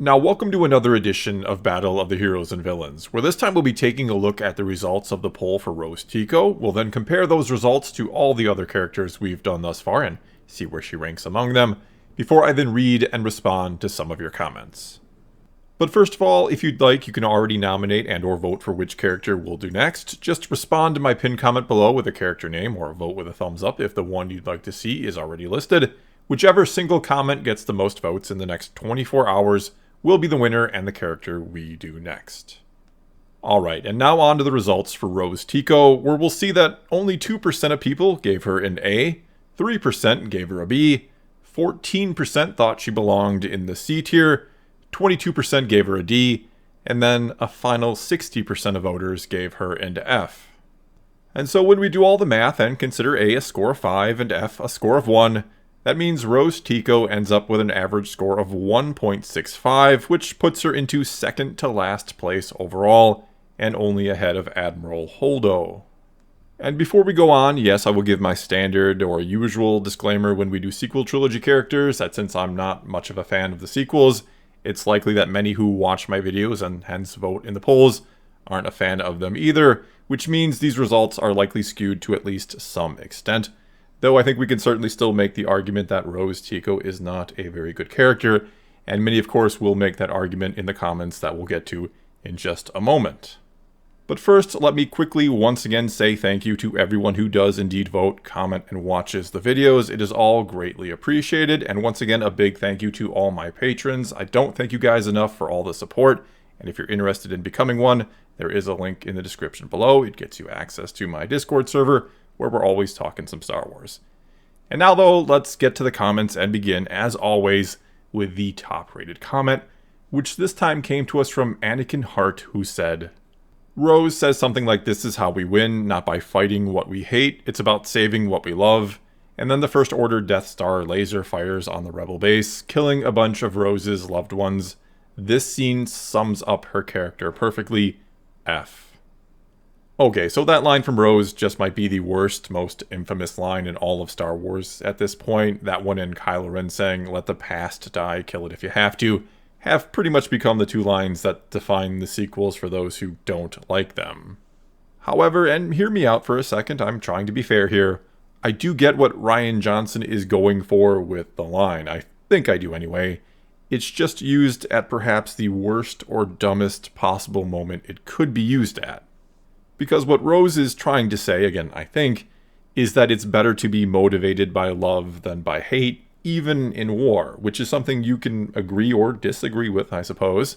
Now, welcome to another edition of Battle of the Heroes and Villains, where this time we'll be taking a look at the results of the poll for Rose Tico. We'll then compare those results to all the other characters we've done thus far and see where she ranks among them, before I then read and respond to some of your comments. But first of all, if you'd like, you can already nominate and or vote for which character we'll do next. Just respond to my pinned comment below with a character name, or vote with a thumbs up if the one you'd like to see is already listed. Whichever single comment gets the most votes in the next 24 hours will be the winner and the character we do next. Alright, and now on to the results for Rose Tico, where we'll see that only 2% of people gave her an A, 3% gave her a B, 14% thought she belonged in the C tier, 22% gave her a D, and then a final 60% of voters gave her an F. And so when we do all the math and consider A a score of 5 and F a score of 1, that means Rose Tico ends up with an average score of 1.65, which puts her into second to last place overall, and only ahead of Admiral Holdo. And before we go on, yes, I will give my standard or usual disclaimer when we do sequel trilogy characters, that since I'm not much of a fan of the sequels, it's likely that many who watch my videos and hence vote in the polls aren't a fan of them either, which means these results are likely skewed to at least some extent. Though I think we can certainly still make the argument that Rose Tico is not a very good character, and many of course will make that argument in the comments that we'll get to in just a moment. But first, let me quickly once again say thank you to everyone who does indeed vote, comment, and watches the videos. It is all greatly appreciated, and once again a big thank you to all my patrons. I don't thank you guys enough for all the support, and if you're interested in becoming one, there is a link in the description below. It gets you access to my Discord server, where we're always talking some Star Wars. And now though, let's get to the comments and begin, as always, with the top-rated comment, which this time came to us from Anakin Hart, who said, Rose says something like, "This is how we win, not by fighting what we hate, it's about saving what we love." And then the First Order Death Star laser fires on the Rebel base, killing a bunch of Rose's loved ones. This scene sums up her character perfectly. F. Okay, so that line from Rose just might be the worst, most infamous line in all of Star Wars at this point. That one in Kylo Ren saying, "Let the past die, kill it if you have to," have pretty much become the two lines that define the sequels for those who don't like them. However, and hear me out for a second, I'm trying to be fair here, I do get what Rian Johnson is going for with the line. I think I do anyway. It's just used at perhaps the worst or dumbest possible moment it could be used at. Because what Rose is trying to say, again, I think, is that it's better to be motivated by love than by hate, even in war, which is something you can agree or disagree with, I suppose.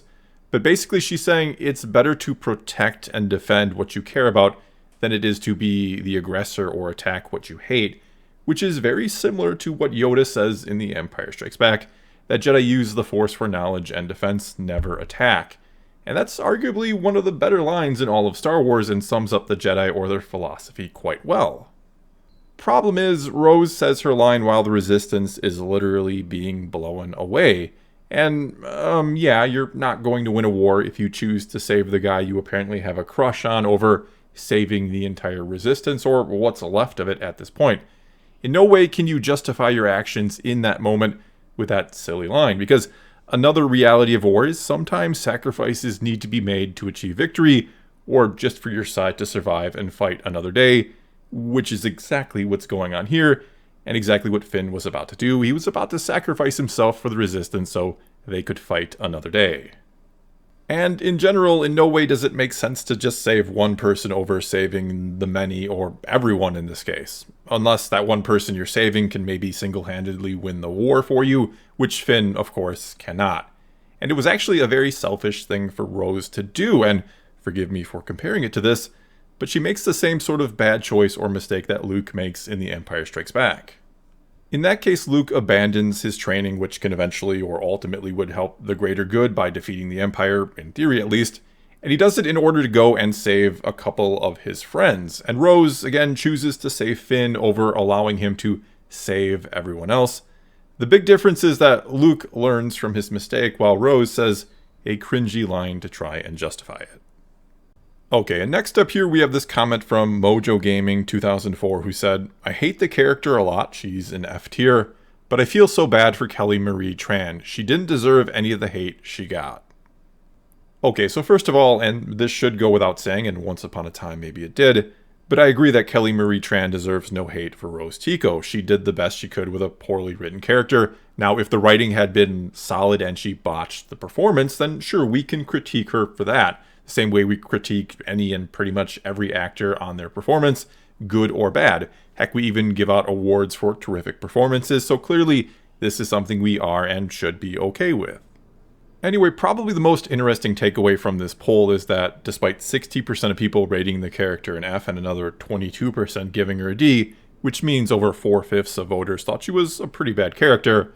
But basically she's saying it's better to protect and defend what you care about than it is to be the aggressor or attack what you hate, which is very similar to what Yoda says in The Empire Strikes Back, that Jedi use the Force for knowledge and defense, never attack. And that's arguably one of the better lines in all of Star Wars and sums up the Jedi or their philosophy quite well. Problem is, Rose says her line while the Resistance is literally being blown away. And, yeah, you're not going to win a war if you choose to save the guy you apparently have a crush on over saving the entire Resistance, or what's left of it at this point. In no way can you justify your actions in that moment with that silly line, because another reality of war is sometimes sacrifices need to be made to achieve victory, or just for your side to survive and fight another day, which is exactly what's going on here, and exactly what Finn was about to do. He was about to sacrifice himself for the Resistance so they could fight another day. And in general, in no way does it make sense to just save one person over saving the many, or everyone in this case. Unless that one person you're saving can maybe single-handedly win the war for you, which Finn, of course, cannot. And it was actually a very selfish thing for Rose to do, and forgive me for comparing it to this, but she makes the same sort of bad choice or mistake that Luke makes in The Empire Strikes Back. In that case, Luke abandons his training, which can eventually or ultimately would help the greater good by defeating the Empire, in theory at least, and he does it in order to go and save a couple of his friends. And Rose, again, chooses to save Finn over allowing him to save everyone else. The big difference is that Luke learns from his mistake, while Rose says a cringy line to try and justify it. Okay, and next up here we have this comment from Mojo Gaming 2004 who said, "I hate the character a lot, she's an F tier. but I feel so bad for Kelly Marie Tran. She didn't deserve any of the hate she got. Okay, so first of all, and this should go without saying, and once upon a time maybe it did, but I agree that Kelly Marie Tran deserves no hate for Rose Tico. She did the best she could with a poorly written character. Now, if the writing had been solid and she botched the performance, then sure, we can critique her for that. The same way we critique any and pretty much every actor on their performance, good or bad. Heck, we even give out awards for terrific performances, so clearly this is something we are and should be okay with. Anyway, probably the most interesting takeaway from this poll is that despite 60% of people rating the character an F and another 22% giving her a D, which means over 4/5 of voters thought she was a pretty bad character,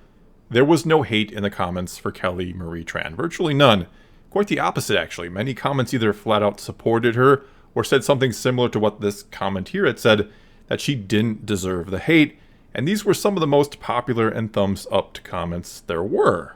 there was no hate in the comments for Kelly Marie Tran. Virtually none. Quite the opposite, actually. Many comments either flat out supported her or said something similar to what this comment here had said, that she didn't deserve the hate, and these were some of the most popular and thumbs up comments there were.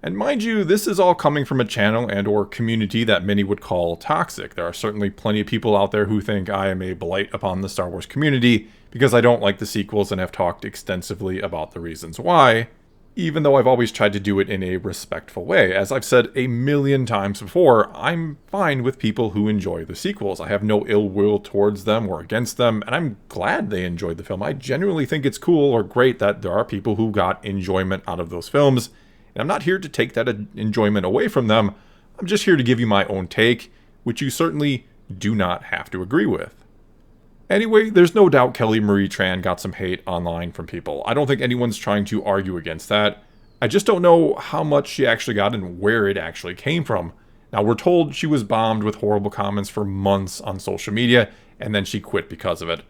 And mind you, this is all coming from a channel and or community that many would call toxic. There are certainly plenty of people out there who think I am a blight upon the Star Wars community because I don't like the sequels and have talked extensively about the reasons why, even though I've always tried to do it in a respectful way. As I've said a million times before, I'm fine with people who enjoy the sequels. I have no ill will towards them or against them, and I'm glad they enjoyed the film. I genuinely think it's cool or great that there are people who got enjoyment out of those films. And I'm not here to take that enjoyment away from them. I'm just here to give you my own take, which you certainly do not have to agree with. Anyway, there's no doubt Kelly Marie Tran got some hate online from people. I don't think anyone's trying to argue against that. I just don't know how much she actually got and where it actually came from. Now, we're told she was bombed with horrible comments for months on social media, and then she quit because of it.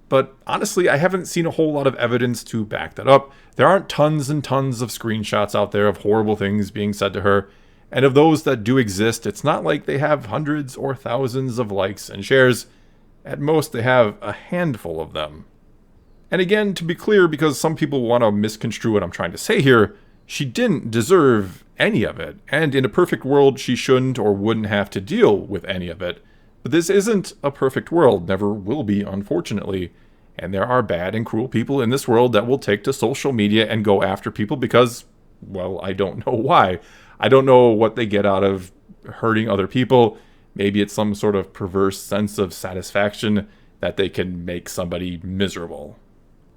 But honestly, I haven't seen a whole lot of evidence to back that up. There aren't tons and tons of screenshots out there of horrible things being said to her. And of those that do exist, it's not like they have hundreds or thousands of likes and shares. At most, they have a handful of them. And again, to be clear, because some people want to misconstrue what I'm trying to say here, she didn't deserve any of it. And in a perfect world, she shouldn't or wouldn't have to deal with any of it. But this isn't a perfect world, never will be, unfortunately. And there are bad and cruel people in this world that will take to social media and go after people because, well, I don't know why. I don't know what they get out of hurting other people. Maybe it's some sort of perverse sense of satisfaction that they can make somebody miserable.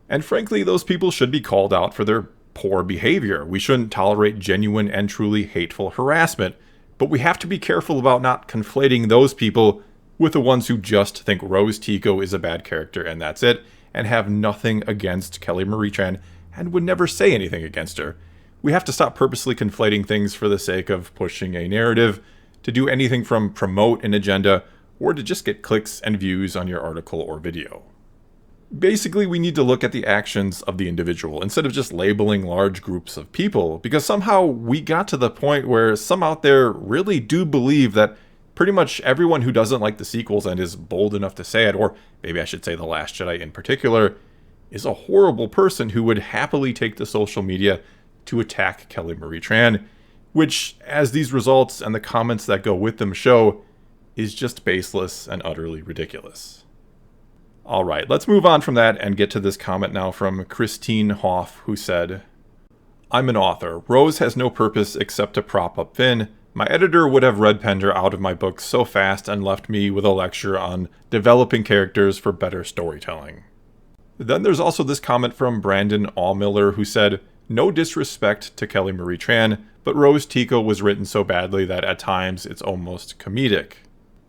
And frankly, those people should be called out for their poor behavior. We shouldn't tolerate genuine and truly hateful harassment. But we have to be careful about not conflating those people with the ones who just think Rose Tico is a bad character and that's it, and have nothing against Kelly Marie Tran and would never say anything against her. We have to stop purposely conflating things for the sake of pushing a narrative, to do anything from promote an agenda or to just get clicks and views on your article or video. Basically, we need to look at the actions of the individual instead of just labeling large groups of people, because somehow we got to the point where some out there really do believe that pretty much everyone who doesn't like the sequels and is bold enough to say it, or maybe I should say The Last Jedi in particular, is a horrible person who would happily take to social media to attack Kelly Marie Tran, which, as these results and the comments that go with them show, is just baseless and utterly ridiculous. Alright, let's move on from that and get to this comment now from Christine Hoff, who said, "I'm an author. Rose has no purpose except to prop up Finn. My editor would have red-penned her out of my book so fast and left me with a lecture on developing characters for better storytelling." Then there's also this comment from Brandon Allmiller, who said, "No disrespect to Kelly Marie Tran, but Rose Tico was written so badly that at times it's almost comedic.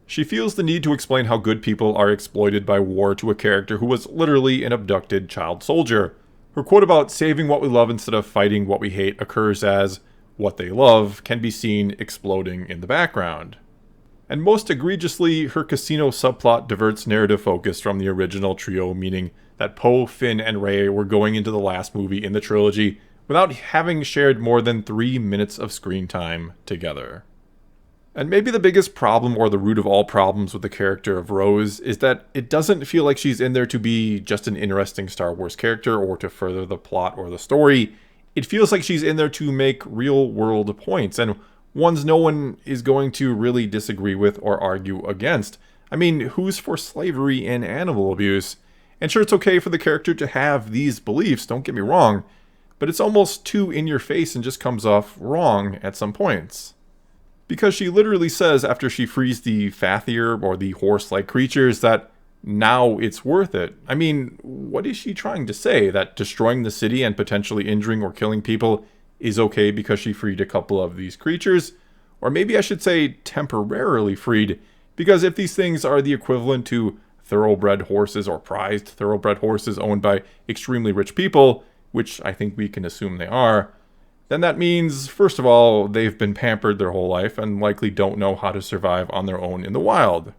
She feels the need to explain how good people are exploited by war to a character who was literally an abducted child soldier. Her quote about saving what we love instead of fighting what we hate occurs as what they love can be seen exploding in the background. And most egregiously, her casino subplot diverts narrative focus from the original trio, meaning that Poe, Finn, and Rey were going into the last movie in the trilogy without having shared more than 3 minutes of screen time together." And maybe the biggest problem, or the root of all problems with the character of Rose, is that it doesn't feel like she's in there to be just an interesting Star Wars character or to further the plot or the story. It feels like she's in there to make real-world points, and ones no one is going to really disagree with or argue against. I mean, who's for slavery and animal abuse? And sure, it's okay for the character to have these beliefs, don't get me wrong, but it's almost too in your face and just comes off wrong at some points. Because she literally says after she frees the Fathier or the horse-like creatures that now it's worth it. I mean, what is she trying to say? That destroying the city and potentially injuring or killing people is okay because she freed a couple of these creatures? Or maybe I should say temporarily freed, because if these things are the equivalent to thoroughbred horses or prized thoroughbred horses owned by extremely rich people, which I think we can assume they are, then that means, first of all, they've been pampered their whole life and likely don't know how to survive on their own in the wild.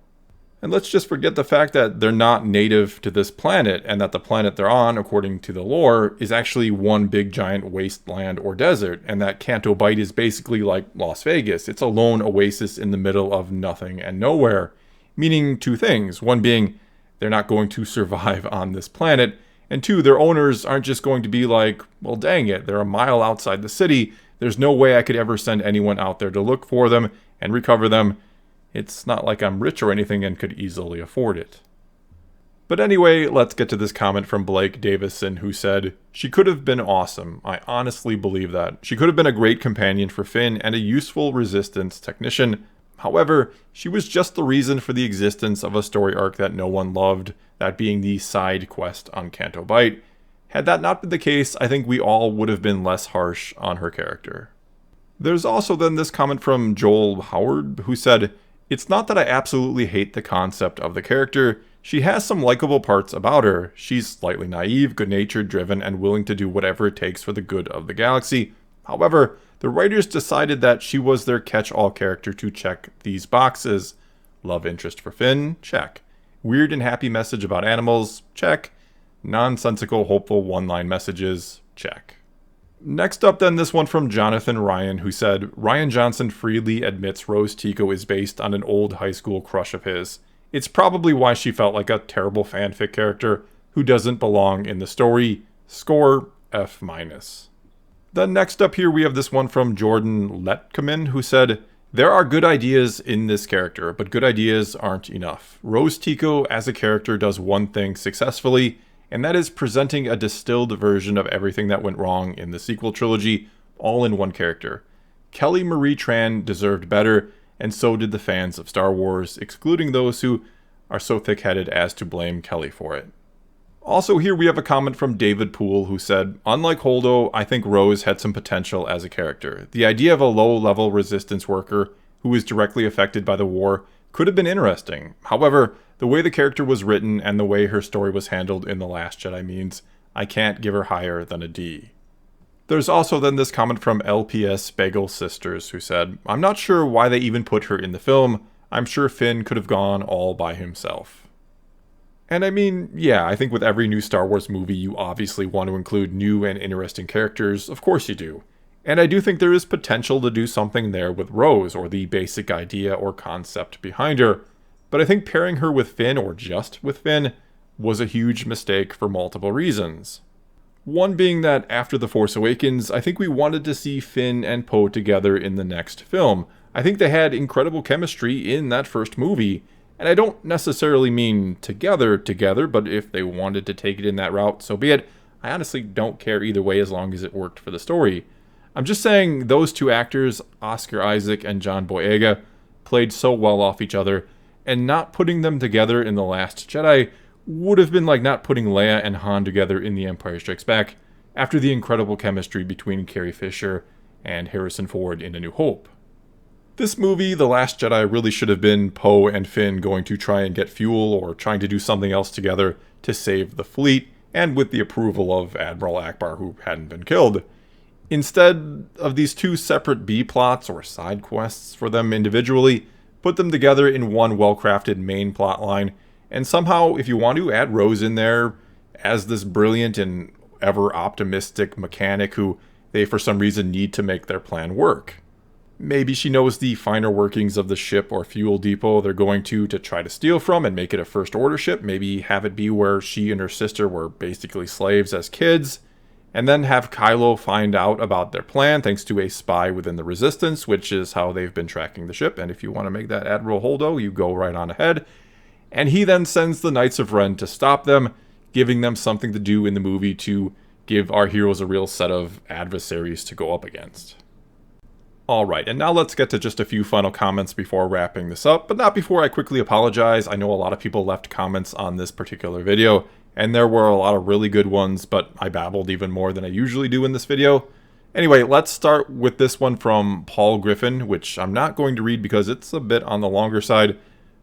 And let's just forget the fact that they're not native to this planet, and that the planet they're on, according to the lore, is actually one big giant wasteland or desert, and that Canto Bight is basically like Las Vegas. It's a lone oasis in the middle of nothing and nowhere. Meaning two things. One being, they're not going to survive on this planet, and two, their owners aren't just going to be like, well dang it, they're a mile outside the city, there's no way I could ever send anyone out there to look for them and recover them. It's not like I'm rich or anything and could easily afford it. But anyway, let's get to this comment from Blake Davison, who said, "She could have been awesome. I honestly believe that. She could have been a great companion for Finn and a useful resistance technician. However, she was just the reason for the existence of a story arc that no one loved, that being the side quest on Canto Bight. Had that not been the case, I think we all would have been less harsh on her character." There's also then this comment from Joel Howard, who said, "It's not that I absolutely hate the concept of the character. She has some likable parts about her. She's slightly naive, good-natured, driven, and willing to do whatever it takes for the good of the galaxy. However, the writers decided that she was their catch-all character to check these boxes. Love interest for Finn? Check. Weird and happy message about animals? Check. Nonsensical, hopeful one-line messages? Check." Next up then, this one from Jonathan Ryan, who said, "Ryan Johnson freely admits Rose Tico is based on an old high school crush of his. It's probably why she felt like a terrible fanfic character who doesn't belong in the story. Score F-." Then next up here we have this one from Jordan Letkeman, who said, "There are good ideas in this character, but good ideas aren't enough. Rose Tico as a character does one thing successfully, and that is presenting a distilled version of everything that went wrong in the sequel trilogy, all in one character. Kelly Marie Tran deserved better, and so did the fans of Star Wars, excluding those who are so thick-headed as to blame Kelly for it." Also here we have a comment from David Poole, who said, "Unlike Holdo, I think Rose had some potential as a character. The idea of a low-level resistance worker who was directly affected by the war could have been interesting. However, the way the character was written and the way her story was handled in The Last Jedi means I can't give her higher than a D." There's also then this comment from LPS Bagel Sisters, who said, "I'm not sure why they even put her in the film. I'm sure Finn could have gone all by himself." And I mean, yeah, I think with every new Star Wars movie, you obviously want to include new and interesting characters. Of course you do. And I do think there is potential to do something there with Rose, or the basic idea or concept behind her. But I think pairing her with Finn, or just with Finn, was a huge mistake for multiple reasons. One being that after The Force Awakens, I think we wanted to see Finn and Poe together in the next film. I think they had incredible chemistry in that first movie, and I don't necessarily mean together, but if they wanted to take it in that route, so be it. I honestly don't care either way as long as it worked for the story. I'm just saying those two actors, Oscar Isaac and John Boyega, played so well off each other, and not putting them together in The Last Jedi would have been like not putting Leia and Han together in The Empire Strikes Back after the incredible chemistry between Carrie Fisher and Harrison Ford in A New Hope. This movie, The Last Jedi, really should have been Poe and Finn going to try and get fuel or trying to do something else together to save the fleet, and with the approval of Admiral Akbar, who hadn't been killed. Instead of these two separate B-plots or side quests for them individually, put them together in one well-crafted main plot line, and somehow, if you want to, add Rose in there as this brilliant and ever-optimistic mechanic who they for some reason need to make their plan work. Maybe she knows the finer workings of the ship or fuel depot they're going to try to steal from and make it a First Order ship. Maybe have it be where she and her sister were basically slaves as kids. And then have Kylo find out about their plan thanks to a spy within the Resistance, which is how they've been tracking the ship. And if you want to make that Admiral Holdo, you go right on ahead. And he then sends the Knights of Ren to stop them, giving them something to do in the movie to give our heroes a real set of adversaries to go up against. Alright, and now let's get to just a few final comments before wrapping this up, but not before I quickly apologize. I know a lot of people left comments on this particular video, and there were a lot of really good ones, but I babbled even more than I usually do in this video. Anyway, let's start with this one from Paul Griffin, which I'm not going to read because it's a bit on the longer side,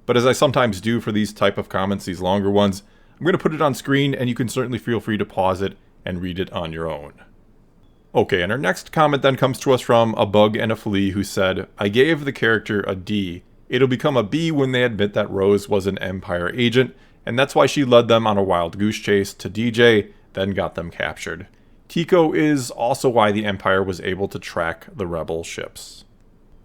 but as I sometimes do for these type of comments, these longer ones, I'm going to put it on screen, and you can certainly feel free to pause it and read it on your own. Okay, and our next comment then comes to us from A Bug and a Flea, who said, I gave the character a D. It'll become a B when they admit that Rose was an Empire agent, and that's why she led them on a wild goose chase to DJ, then got them captured. Tico is also why the Empire was able to track the rebel ships.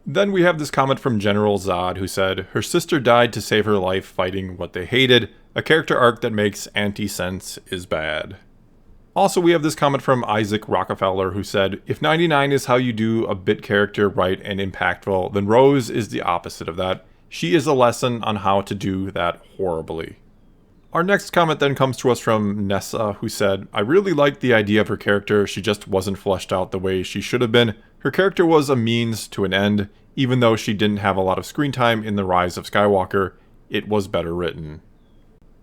Then we have this comment from General Zod, who said, her sister died to save her life fighting what they hated. A character arc that makes anti-sense is bad. Also, we have this comment from Isaac Rockefeller, who said, if 99 is how you do a bit character right and impactful, then Rose is the opposite of that. She is a lesson on how to do that horribly. Our next comment then comes to us from Nessa, who said, I really liked the idea of her character, she just wasn't fleshed out the way she should have been. Her character was a means to an end, even though she didn't have a lot of screen time in The Rise of Skywalker, it was better written.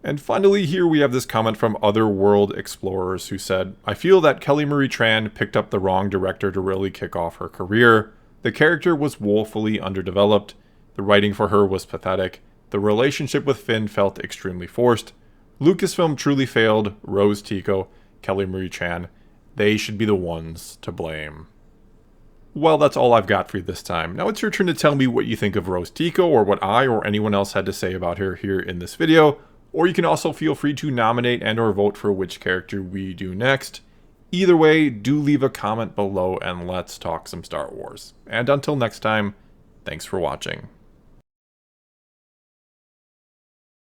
And finally, here we have this comment from Other World Explorers, who said, I feel that Kelly Marie Tran picked up the wrong director to really kick off her career. The character was woefully underdeveloped. The writing for her was pathetic. The relationship with Finn felt extremely forced. Lucasfilm truly failed. Rose Tico, Kelly Marie Tran. They should be the ones to blame. Well, that's all I've got for you this time. Now it's your turn to tell me what you think of Rose Tico, or what I or anyone else had to say about her here in this video. Or you can also feel free to nominate and or vote for which character we do next. Either way, do leave a comment below and let's talk some Star Wars. And until next time, thanks for watching.